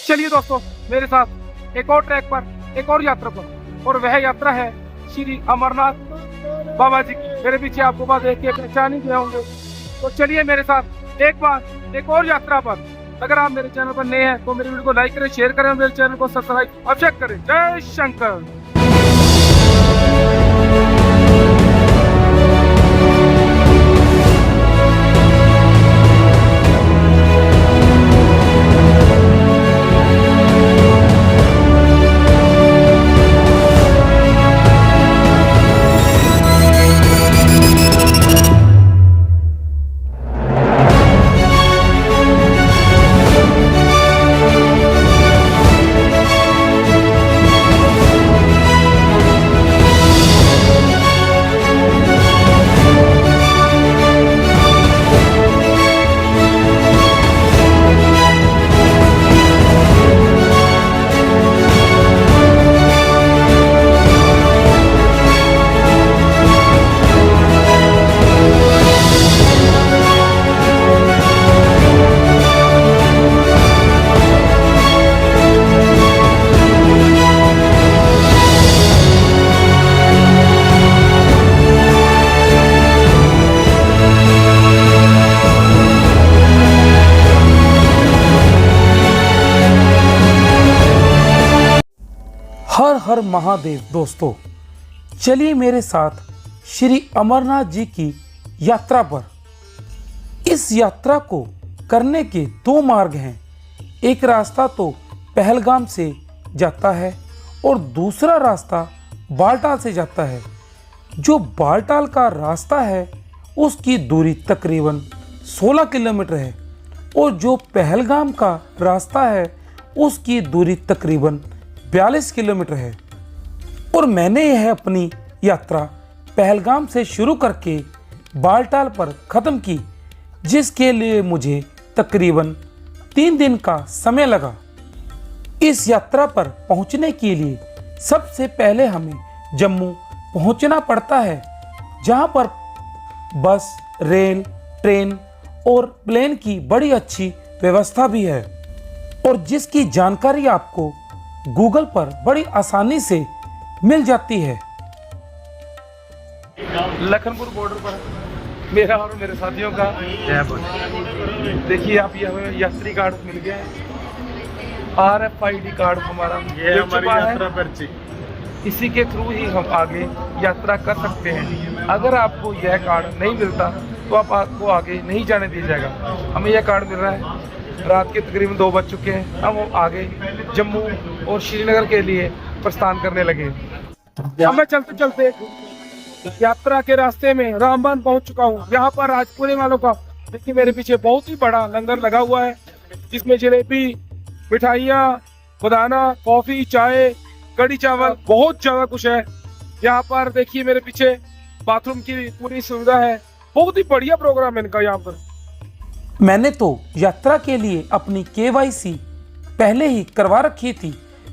चलिए दोस्तों मेरे साथ एक और ट्रैक पर, एक और यात्रा पर, और वह यात्रा है श्री अमरनाथ बाबा जी की। मेरे पीछे आपको बात देख के पहचान ही गए होंगे। तो चलिए मेरे साथ एक बार एक और यात्रा पर। अगर आप मेरे चैनल पर नए हैं तो मेरे वीडियो को लाइक करें, शेयर करें और मेरे चैनल को सब्सक्राइब अवश्य करें। जय शंकर। हर हर महादेव। दोस्तों चलिए मेरे साथ श्री अमरनाथ जी की यात्रा पर। इस यात्रा को करने के दो मार्ग हैं। एक रास्ता तो पहलगाम से जाता है और दूसरा रास्ता बालटाल से जाता है। जो बालटाल का रास्ता है उसकी दूरी तकरीबन 16 किलोमीटर है और जो पहलगाम का रास्ता है उसकी दूरी तकरीबन 42 किलोमीटर है। और मैंने यह अपनी यात्रा पहलगाम से शुरू करके बालटाल पर ख़त्म की, जिसके लिए मुझे तकरीबन 3 दिन का समय लगा। इस यात्रा पर पहुंचने के लिए सबसे पहले हमें जम्मू पहुंचना पड़ता है, जहां पर बस, रेल, ट्रेन और प्लेन की बड़ी अच्छी व्यवस्था भी है और जिसकी जानकारी आपको गूगल पर बड़ी आसानी से मिल जाती है। लखनपुर बॉर्डर पर मेरा और मेरे साथियों का देखिए आप, यह यात्री कार्ड मिल गया है। RFID कार्ड हमारा ये हमारी यात्रा पर्ची। इसी के थ्रू ही हम आगे यात्रा कर सकते हैं। अगर आपको यह कार्ड नहीं मिलता तो आपको आगे नहीं जाने दिया जाएगा। हमें यह कार्ड मिल रहा है। रात के तकरीबन 2 बज चुके हैं। अब हम आगे जम्मू और श्रीनगर के लिए प्रस्थान करने लगे। अब मैं चलते चलते यात्रा के रास्ते में रामबान पहुंच चुका हूं। यहाँ पर राजपुरे वालों का देखिए मेरे पीछे बहुत ही बड़ा लंगर लगा हुआ है, जिसमें जलेबी, मिठाइयाँ, बदाना, कॉफी, चाय, कड़ी चावल, बहुत ज्यादा कुछ है। यहाँ पर देखिए मेरे पीछे बाथरूम की पूरी सुविधा है। बहुत ही बढ़िया प्रोग्राम है इनका यहाँ पर। मैंने तो यात्रा के लिए अपनी KYC पहले ही करवा रखी थी,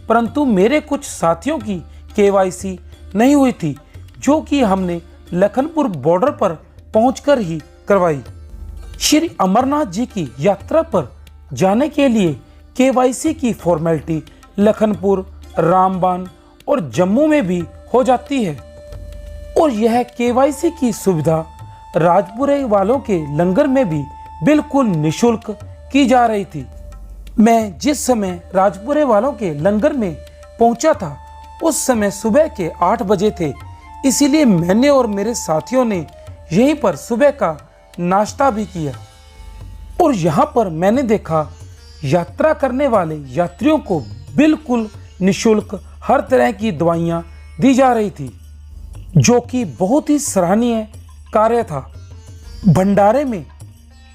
परंतु मेरे कुछ साथियों की KYC नहीं हुई थी, जो कि हमने लखनपुर बॉर्डर पर पहुंचकर ही करवाई। श्री अमरनाथ जी की यात्रा पर जाने के लिए KYC की फॉर्मेलिटी लखनपुर, रामबान और जम्मू में भी हो जाती है और यह KYC की सुविधा राजपुरे वालों के लंगर में भी बिल्कुल निशुल्क की जा रही थी। मैं जिस समय राजपुरे वालों के लंगर में पहुंचा था उस समय सुबह के 8 बजे थे, इसीलिए मैंने और मेरे साथियों ने यहीं पर सुबह का नाश्ता भी किया। और यहाँ पर मैंने देखा यात्रा करने वाले यात्रियों को बिल्कुल निशुल्क हर तरह की दवाइयाँ दी जा रही थी, जो कि बहुत ही सराहनीय कार्य था। भंडारे में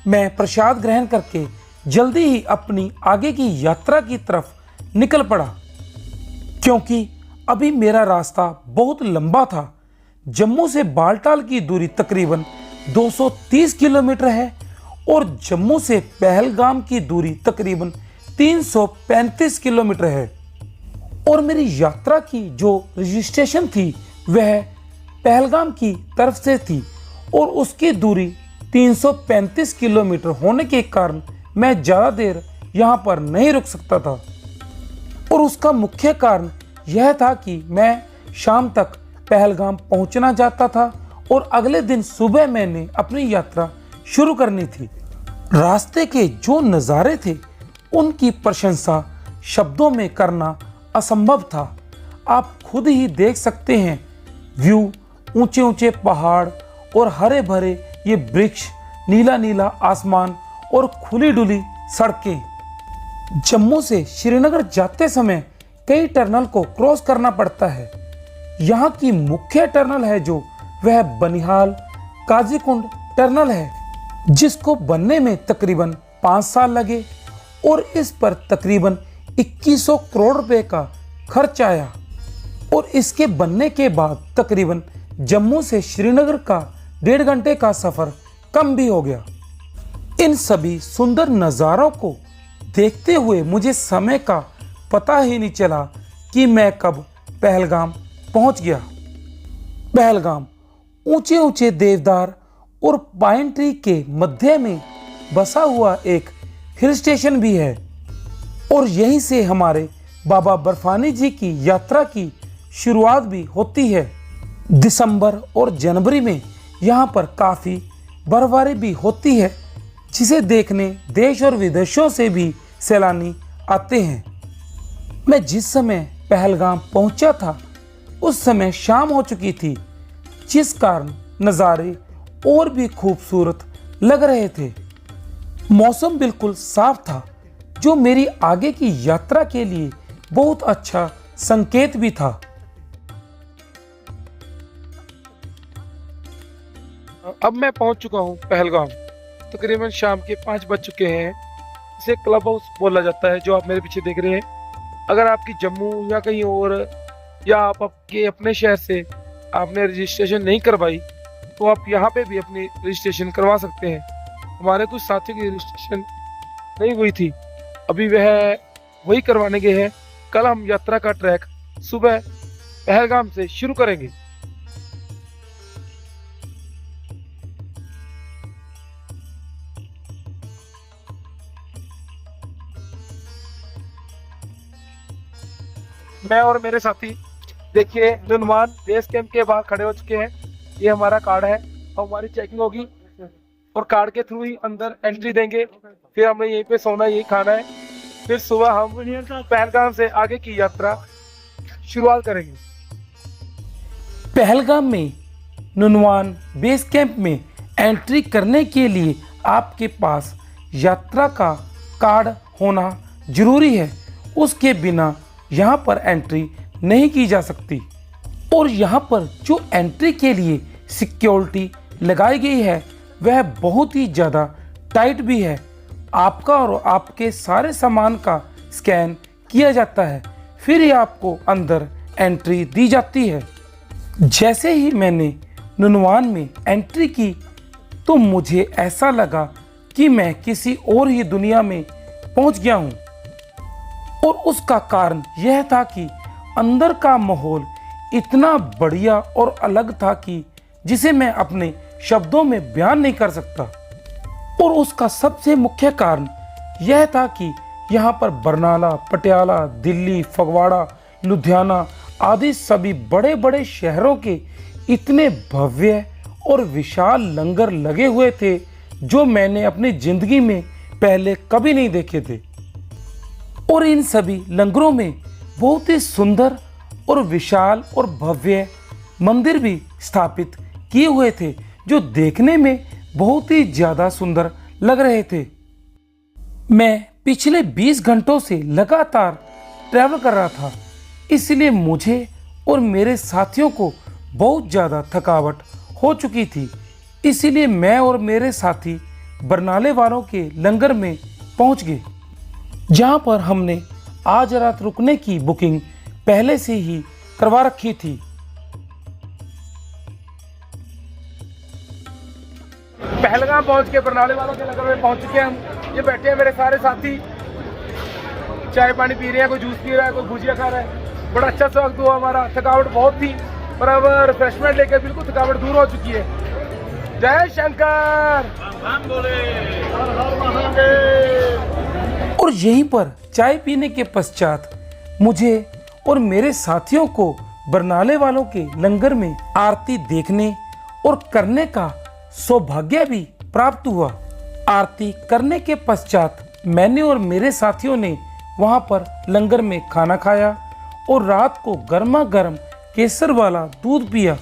मैं प्रसाद ग्रहण करके जल्दी ही अपनी आगे की यात्रा की तरफ निकल पड़ा, क्योंकि अभी मेरा रास्ता बहुत लंबा था। जम्मू से बालटाल की दूरी तकरीबन 230 किलोमीटर है और जम्मू से पहलगाम की दूरी तकरीबन 335 किलोमीटर है और मेरी यात्रा की जो रजिस्ट्रेशन थी वह पहलगाम की तरफ से थी और उसकी दूरी 335 किलोमीटर होने के कारण मैं ज़्यादा देर यहाँ पर नहीं रुक सकता था। और उसका मुख्य कारण यह था कि मैं शाम तक पहलगाम पहुंचना चाहता था और अगले दिन सुबह मैंने अपनी यात्रा शुरू करनी थी। रास्ते के जो नज़ारे थे उनकी प्रशंसा शब्दों में करना असंभव था। आप खुद ही देख सकते हैं, व्यू, ऊंचे ऊंचे पहाड़ और हरे भरे ये वृक्ष, नीला नीला आसमान और खुली डुली सड़कें। जम्मू से श्रीनगर जाते समय कई टनल को क्रॉस करना पड़ता है। यहाँ की मुख्य टनल है जो वह बनिहाल काजीकुंड टनल है, जिसको बनने में तकरीबन 5 साल लगे और इस पर तकरीबन 2100 करोड़ रुपए का खर्च आया। और इसके बनने के बाद तकरीबन जम्मू से श्रीनगर का 1.5 घंटे का सफ़र कम भी हो गया। इन सभी सुंदर नज़ारों को देखते हुए मुझे समय का पता ही नहीं चला कि मैं कब पहलगाम पहुंच गया। पहलगाम ऊंचे ऊंचे देवदार और पाइन ट्री के मध्य में बसा हुआ एक हिल स्टेशन भी है और यहीं से हमारे बाबा बर्फानी जी की यात्रा की शुरुआत भी होती है। दिसंबर और जनवरी में यहाँ पर काफ़ी बर्फबारी भी होती है, जिसे देखने देश और विदेशों से भी सैलानी आते हैं। मैं जिस समय पहलगाम पहुंचा था उस समय शाम हो चुकी थी, जिस कारण नज़ारे और भी खूबसूरत लग रहे थे। मौसम बिल्कुल साफ था, जो मेरी आगे की यात्रा के लिए बहुत अच्छा संकेत भी था। अब मैं पहुंच चुका हूं पहलगाम। तकरीबन शाम के 5 बज चुके हैं। इसे क्लब हाउस बोला जाता है, जो आप मेरे पीछे देख रहे हैं। अगर आपकी जम्मू या कहीं और या आप आपके अपने शहर से आपने रजिस्ट्रेशन नहीं करवाई तो आप यहाँ पे भी अपनी रजिस्ट्रेशन करवा सकते हैं। हमारे कुछ साथियों की रजिस्ट्रेशन नहीं हुई थी, अभी वह वही करवाने गए हैं। कल हम यात्रा का ट्रैक सुबह पहलगाम से शुरू करेंगे। मैं और मेरे साथी देखिए नुनवान बेस कैंप के बाहर खड़े हो चुके हैं। ये हमारा कार्ड है, हमारी चेकिंग होगी और कार्ड के थ्रू ही अंदर एंट्री देंगे। फिर हमें यहीं पे सोना, यही खाना है। फिर सुबह हम पहलगाम से आगे की यात्रा शुरुआत करेंगे। पहलगाम में नुनवान बेस कैंप में एंट्री करने के लिए आपके पास यात्रा का कार्ड होना जरूरी है। उसके बिना यहाँ पर एंट्री नहीं की जा सकती। और यहाँ पर जो एंट्री के लिए सिक्योरिटी लगाई गई है वह बहुत ही ज़्यादा टाइट भी है। आपका और आपके सारे सामान का स्कैन किया जाता है, फिर ही आपको अंदर एंट्री दी जाती है। जैसे ही मैंने नुनवान में एंट्री की तो मुझे ऐसा लगा कि मैं किसी और ही दुनिया में पहुंच गया हूं। और उसका कारण यह था कि अंदर का माहौल इतना बढ़िया और अलग था कि जिसे मैं अपने शब्दों में बयान नहीं कर सकता। और उसका सबसे मुख्य कारण यह था कि यहाँ पर बरनाला, पटियाला, दिल्ली, फगवाड़ा, लुधियाना आदि सभी बड़े बड़े शहरों के इतने भव्य और विशाल लंगर लगे हुए थे जो मैंने अपनी जिंदगी में पहले कभी नहीं देखे थे। और इन सभी लंगरों में बहुत ही सुंदर और विशाल और भव्य मंदिर भी स्थापित किए हुए थे जो देखने में बहुत ही ज़्यादा सुंदर लग रहे थे। मैं पिछले 20 घंटों से लगातार ट्रैवल कर रहा था, इसलिए मुझे और मेरे साथियों को बहुत ज़्यादा थकावट हो चुकी थी। इसीलिए मैं और मेरे साथी बरनाले वालों के लंगर में पहुंच गए, जहां पर हमने आज रात रुकने की बुकिंग पहले से ही करवा रखी थी। पहलगाम पहुंच के बरनाले वालों के लंगर में पहुंच चुके हैं हम। ये बैठे हैं मेरे सारे साथी, चाय पानी पी रहे हैं, कोई जूस पी रहा है, कोई भुजिया खा रहा है। बड़ा अच्छा स्वागत हुआ हमारा। थकावट बहुत थी पर अब रिफ्रेशमेंट लेकर बिल्कुल थकावट दूर हो चुकी है। जय शंकर। और यहीं पर चाय पीने के पश्चात मुझे और मेरे साथियों को बरनाले वालों के लंगर में आरती देखने और करने का सौभाग्य भी प्राप्त हुआ। आरती करने के पश्चात मैंने और मेरे साथियों ने वहां पर लंगर में खाना खाया और रात को गर्मा गर्म केसर वाला दूध पिया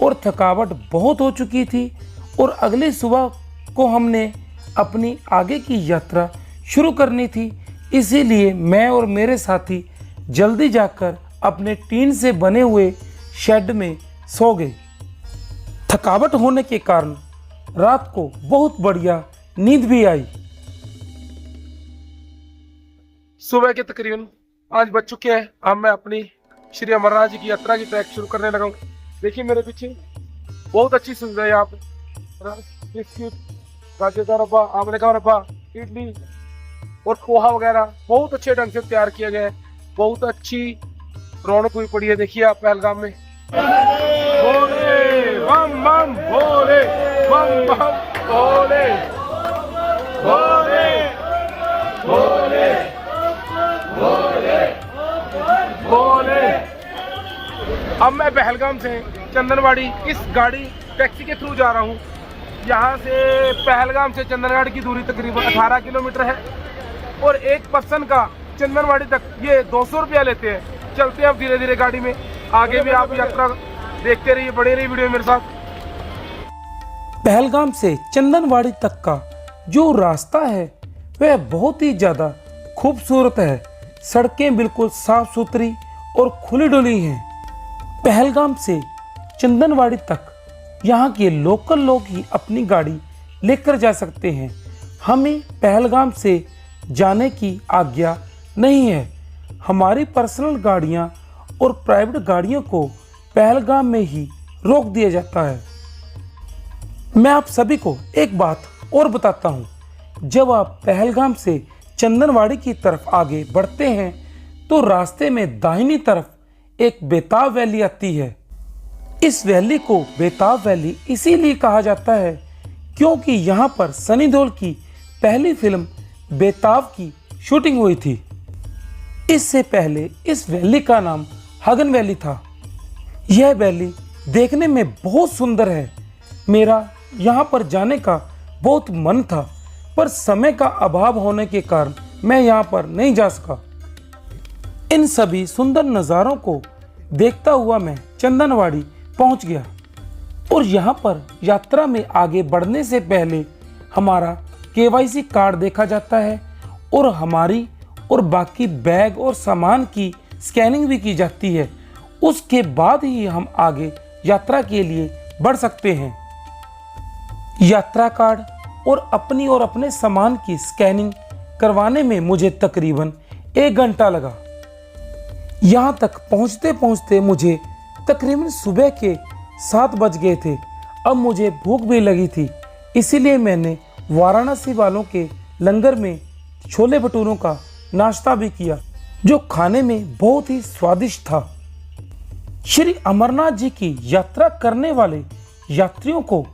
और थकावट बहुत हो चुकी थी और अगली सुबह को हमने अपनी आगे की यात्रा शुरू करनी थी। इसीलिए मैं और मेरे साथी जल्दी जाकर अपने टीन से बने हुए शेड में सो गए। थकावट होने के कारण रात को बहुत बढ़िया नींद भी आई। सुबह के तकरीबन 5 बज चुके हैं। अब मैं अपनी श्री अमरनाथ जी की यात्रा की ट्रैक शुरू करने लगा हूँ। देखिए मेरे पीछे बहुत अच्छी सुविधा है यहाँ पे, बिस्किट, गाजर का रब्बा, आमले का रब्बा, इडली और पोहा वगैरह बहुत अच्छे ढंग से तैयार किया गया है। बहुत अच्छी रौनक हुई पड़ी है। देखिए आप पहलगाम में भोले बम बम भोले बम बम भोले भोले भोले भोले भोले। अब मैं पहलगाम से चंदनवाड़ी इस गाड़ी टैक्सी के थ्रू जा रहा हूँ। यहाँ से पहलगाम से चंदनवाड़ी की दूरी तकरीबन 18 किलोमीटर है और एक पर्सन का चंदनवाड़ी तक ये 200 रुपया लेते हैं। चलते हैं अब धीरे धीरे गाड़ी में। आगे भी आप यात्रा देखते रहिए, बने रहिए वीडियो मेरे साथ। पहलगाम से चंदनवाड़ी तक का जो रास्ता है वह बहुत ही ज़्यादा खूबसूरत है। सड़कें बिल्कुल साफ सुथरी और खुली डुली हैं। पहलगाम से चंदनवाड़ी तक यहाँ के लोकल लोग ही अपनी गाड़ी लेकर जा सकते हैं। हमें पहलगाम से जाने की आज्ञा नहीं है। हमारी पर्सनल गाड़ियाँ और प्राइवेट गाड़ियों को पहलगाम में ही रोक दिया जाता है। मैं आप सभी को एक बात और बताता हूँ। जब आप पहलगाम से चंदनवाड़ी की तरफ आगे बढ़ते हैं तो रास्ते में दाहिनी तरफ एक बेताब वैली आती है। इस वैली को बेताब वैली इसीलिए कहा जाता है क्योंकि यहाँ पर सनी देओल की पहली फिल्म बेताब की शूटिंग हुई थी। इससे पहले इस वैली का नाम हगन वैली था। यह वैली देखने में बहुत सुंदर है। मेरा यहाँ पर जाने का बहुत मन था पर समय का अभाव होने के कारण मैं यहाँ पर नहीं जा सका। इन सभी सुंदर नज़ारों को देखता हुआ मैं चंदनवाड़ी पहुँच गया और यहाँ पर यात्रा में आगे बढ़ने से पहले हमारा KYC कार्ड देखा जाता है और हमारी और बाकी बैग और सामान की स्कैनिंग भी की जाती है। उसके बाद ही हम आगे यात्रा के लिए बढ़ सकते हैं। यात्रा कार्ड और अपने सामान की स्कैनिंग करवाने में मुझे तकरीबन 1 घंटा लगा। यहाँ तक पहुँचते पहुँचते मुझे तकरीबन सुबह के 7 बज गए थे। अब मुझे भूख भी लगी थी, इसीलिए मैंने वाराणसी वालों के लंगर में छोले भटूरों का नाश्ता भी किया जो खाने में बहुत ही स्वादिष्ट था। श्री अमरनाथ जी की यात्रा करने वाले यात्रियों को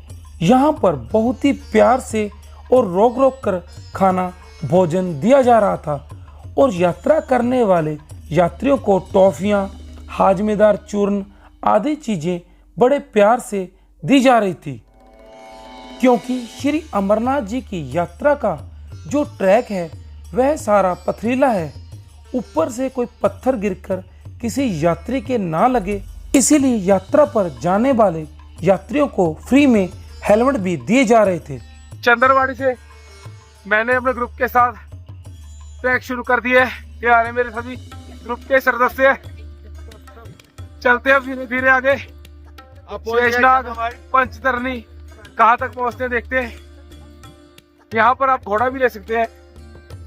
यहाँ पर बहुत ही प्यार से और रोक रोक कर खाना भोजन दिया जा रहा था और यात्रा करने वाले यात्रियों को टॉफियाँ, हाजमेदार चूर्ण आदि चीज़ें बड़े प्यार से दी जा रही थी क्योंकि श्री अमरनाथ जी की यात्रा का जो ट्रैक है वह सारा पथरीला है। ऊपर से कोई पत्थर गिरकर किसी यात्री के ना लगे, इसीलिए यात्रा पर जाने वाले यात्रियों को फ्री में हेलमेट भी दिए जा रहे थे। चंदनवाड़ी से मैंने अपने ग्रुप के साथ ट्रैक शुरू कर दिया है। ये आ रहे मेरे सभी ग्रुप के सदस्य। चलते हैं धीरे धीरे आगे। शेषनाग, पंचतरणी कहाँ तक पहुँचते हैं देखते हैं। यहाँ पर आप घोड़ा भी ले सकते हैं।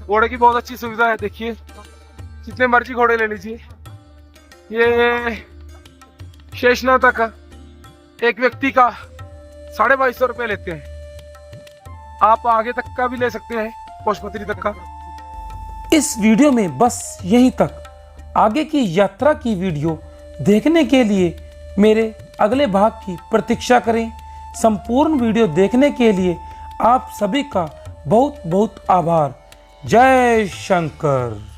घोड़े की बहुत अच्छी सुविधा है। देखिए जितने मर्जी घोड़े ले लीजिए। ये शेषनाग तक एक व्यक्ति का 2250 रुपये लेते हैं। आप आगे तक का भी ले सकते हैं, पशुपति तक का। इस वीडियो में बस यहीं तक। आगे की यात्रा की वीडियो देखने के लिए मेरे अगले भाग की प्रतीक्षा करें। संपूर्ण वीडियो देखने के लिए आप सभी का बहुत बहुत आभार। जय शंकर।